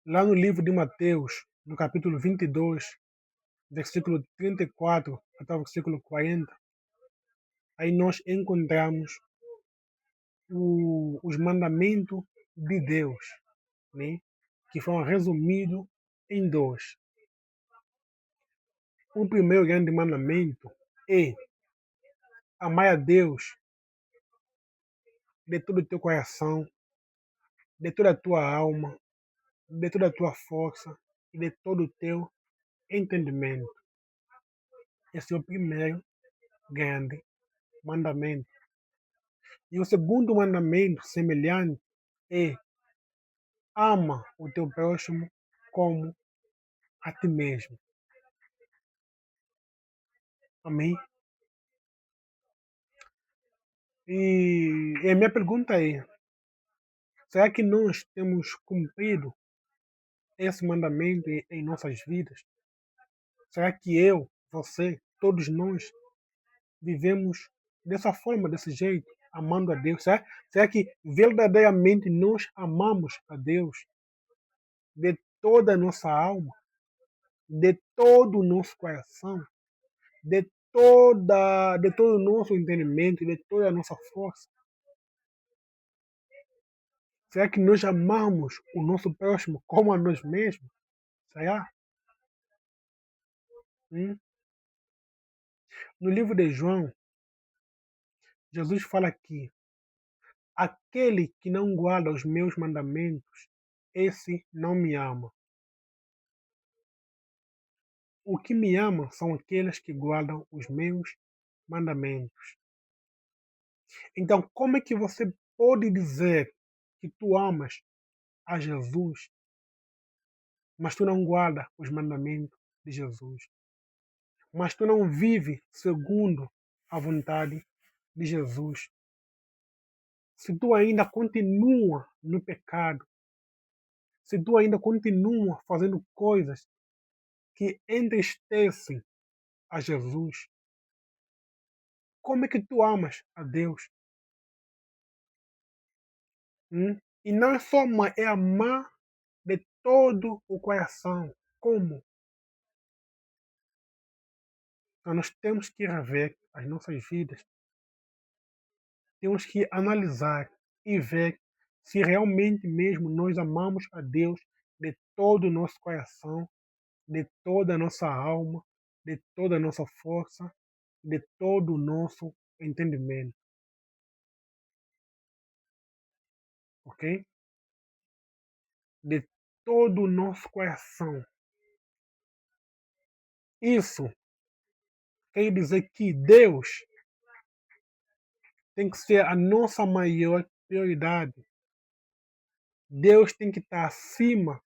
Lá no livro de Mateus, no capítulo 22, versículo 34 até o versículo 40, aí nós encontramos os mandamentos de Deus, né? Que foram resumidos em dois. O primeiro grande mandamento é amar a Deus de todo o teu coração, de toda a tua alma, de toda a tua força e de todo o teu entendimento. Esse é o primeiro grande mandamento. E o segundo mandamento, semelhante, é ama o teu próximo como a ti mesmo. Amém? E a minha pergunta é: será que nós temos cumprido esse mandamento em nossas vidas? Será que eu, você, todos nós vivemos dessa forma, desse jeito, amando a Deus? Será que verdadeiramente nós amamos a Deus de toda a nossa alma, de todo o nosso coração, de todo o nosso entendimento, de toda a nossa força? Será que nós amamos o nosso próximo como a nós mesmos? Será? Hum? No livro de João, Jesus fala que aquele que não guarda os meus mandamentos, esse não me ama. O que me ama são aqueles que guardam os meus mandamentos. Então, como é que você pode dizer que tu amas a Jesus, mas tu não guarda os mandamentos de Jesus? Mas tu não vive segundo a vontade de Jesus? Se tu ainda continua no pecado, se tu ainda continua fazendo coisas que entristecem a Jesus, como é que tu amas a Deus? E não é só amar, é amar de todo o coração. Como? Então, nós temos que rever as nossas vidas, temos que analisar e ver se realmente mesmo nós amamos a Deus de todo o nosso coração, de toda a nossa alma, de toda a nossa força, de todo o nosso entendimento, ok? De todo o nosso coração. Isso quer dizer que Deus tem que ser a nossa maior prioridade. Deus tem que estar acima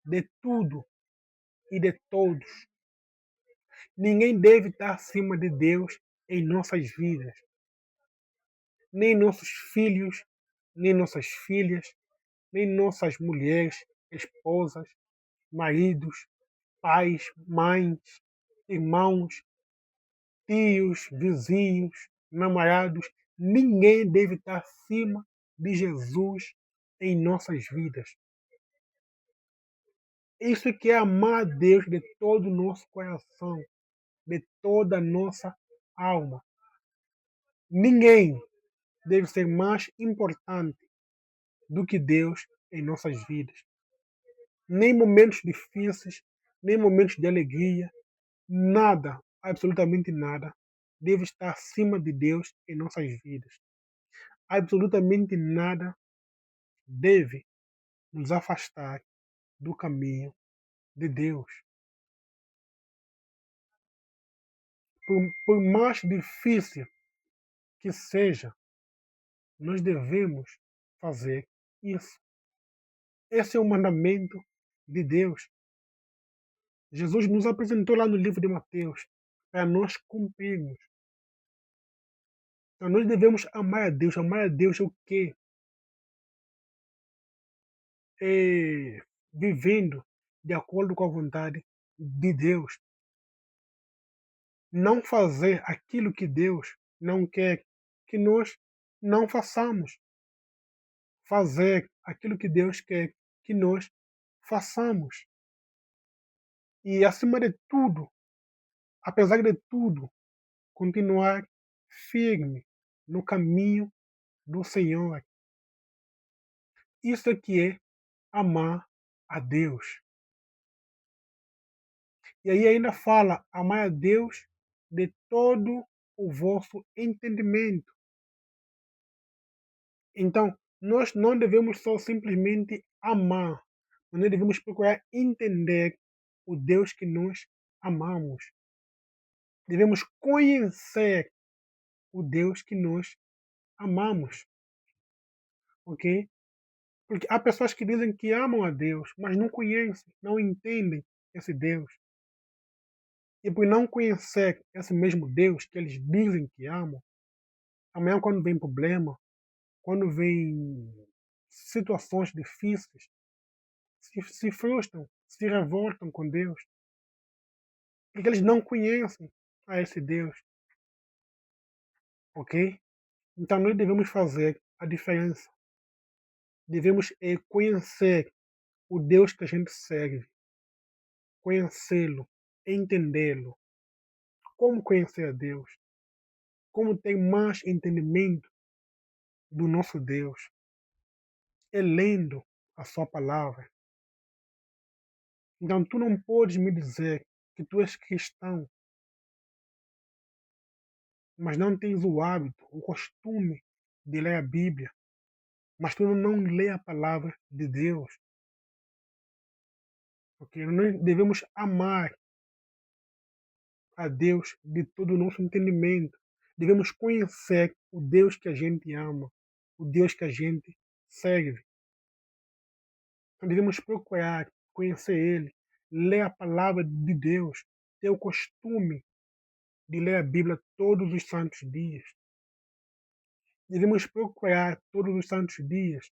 de tudo e de todos. Ninguém deve estar acima de Deus em nossas vidas. Nem nossos filhos, nem nossas filhas, nem nossas mulheres, esposas, maridos, pais, mães, irmãos, tios, vizinhos, namorados. Ninguém deve estar acima de Jesus em nossas vidas. Isso que é amar a Deus de todo o nosso coração, de toda a nossa alma. Ninguém deve ser mais importante do que Deus em nossas vidas. Nem momentos difíceis, nem momentos de alegria, nada, absolutamente nada, deve estar acima de Deus em nossas vidas. Absolutamente nada deve nos afastar do caminho de Deus. Por mais difícil que seja, nós devemos fazer isso. Esse é o mandamento de Deus. Jesus nos apresentou lá no livro de Mateus para nós cumprirmos. Então nós devemos amar a Deus. Amar a Deus é o quê? É vivendo de acordo com a vontade de Deus. Não fazer aquilo que Deus não quer que nós não façamos. Fazer aquilo que Deus quer que nós façamos. E acima de tudo, apesar de tudo, continuar firme no caminho do Senhor. Isso é que é amar a Deus. E aí ainda fala, amar a Deus de todo o vosso entendimento. Então, nós não devemos só simplesmente amar, mas nós devemos procurar entender o Deus que nós amamos. Devemos conhecer o Deus que nós amamos, ok? Porque há pessoas que dizem que amam a Deus, mas não conhecem, não entendem esse Deus. E por não conhecer esse mesmo Deus que eles dizem que amam, amanhã quando vem problema, quando vem situações difíceis, se frustram, se revoltam com Deus, porque eles não conhecem a esse Deus, ok? Então nós devemos fazer a diferença. Devemos conhecer o Deus que a gente serve, conhecê-lo, entendê-lo. Como conhecer a Deus? Como ter mais entendimento do nosso Deus? É lendo a sua palavra. Então tu não podes me dizer que tu és cristão, mas não tens o hábito, o costume de ler a Bíblia, mas tu não lê a palavra de Deus. Porque nós devemos amar a Deus de todo o nosso entendimento. Devemos conhecer o Deus que a gente ama, o Deus que a gente serve. Então devemos procurar conhecer Ele, ler a palavra de Deus, ter o costume de ler a Bíblia todos os santos dias. Devemos procurar todos os santos dias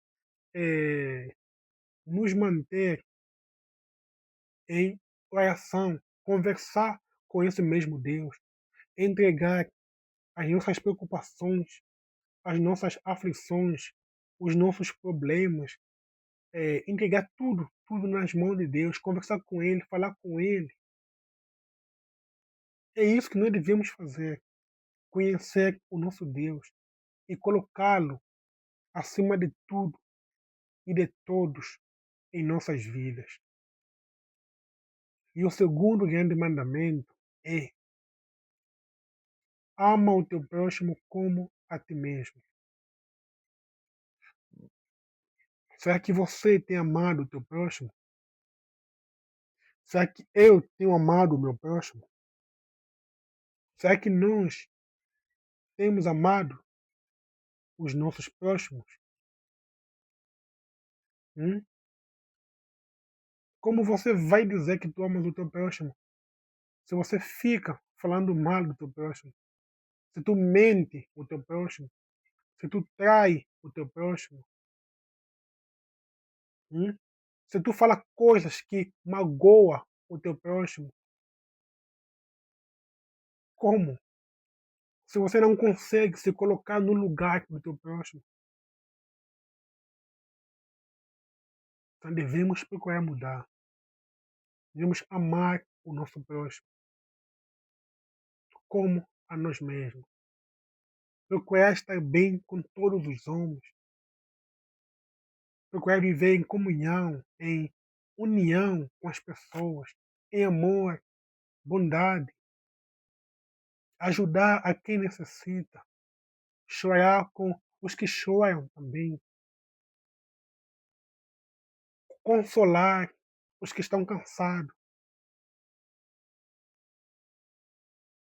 nos manter em oração, conversar com esse mesmo Deus, entregar as nossas preocupações, as nossas aflições, os nossos problemas, entregar tudo, tudo nas mãos de Deus, conversar com Ele, falar com Ele. É isso que nós devemos fazer, conhecer o nosso Deus e colocá-lo acima de tudo e de todos em nossas vidas. E o segundo grande mandamento é: ama o teu próximo como a ti mesmo. Será que você tem amado o teu próximo? Será que eu tenho amado o meu próximo? Será que nós temos amado os nossos próximos? Hum? Como você vai dizer que tu amas o teu próximo se você fica falando mal do teu próximo? Se tu mente o teu próximo? Se tu trai o teu próximo? Hum? Se tu fala coisas que magoa o teu próximo? Como? Se você não consegue se colocar no lugar do teu próximo? Então devemos procurar mudar. Devemos amar o nosso próximo como a nós mesmos. Procurar estar bem com todos os homens. Procurar viver em comunhão, em união com as pessoas, em amor, bondade. Ajudar a quem necessita. Chorar com os que choram também. Consolar os que estão cansados.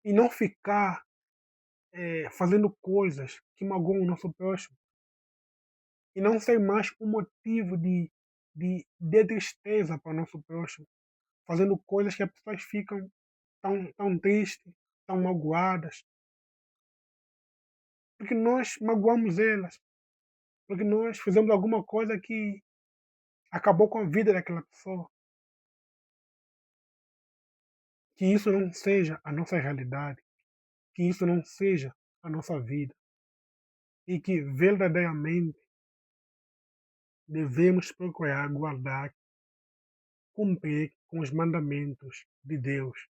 E não ficar fazendo coisas que magoam o nosso próximo. E não ser mais um motivo de tristeza para o nosso próximo. Fazendo coisas que as pessoas ficam tão tristes, tão magoadas. Porque nós magoamos elas. Porque nós fizemos alguma coisa que acabou com a vida daquela pessoa. Que isso não seja a nossa realidade. Que isso não seja a nossa vida. E que verdadeiramente devemos procurar guardar cumprir com os mandamentos de Deus.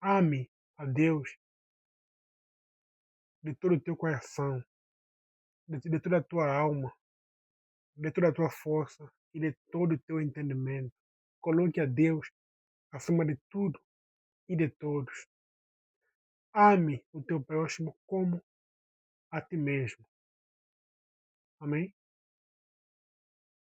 Ame a Deus de todo o teu coração, de toda a tua alma, de toda a tua força e de todo o teu entendimento. Coloque a Deus acima de tudo e de todos. Ame o teu próximo como a ti mesmo. Amém?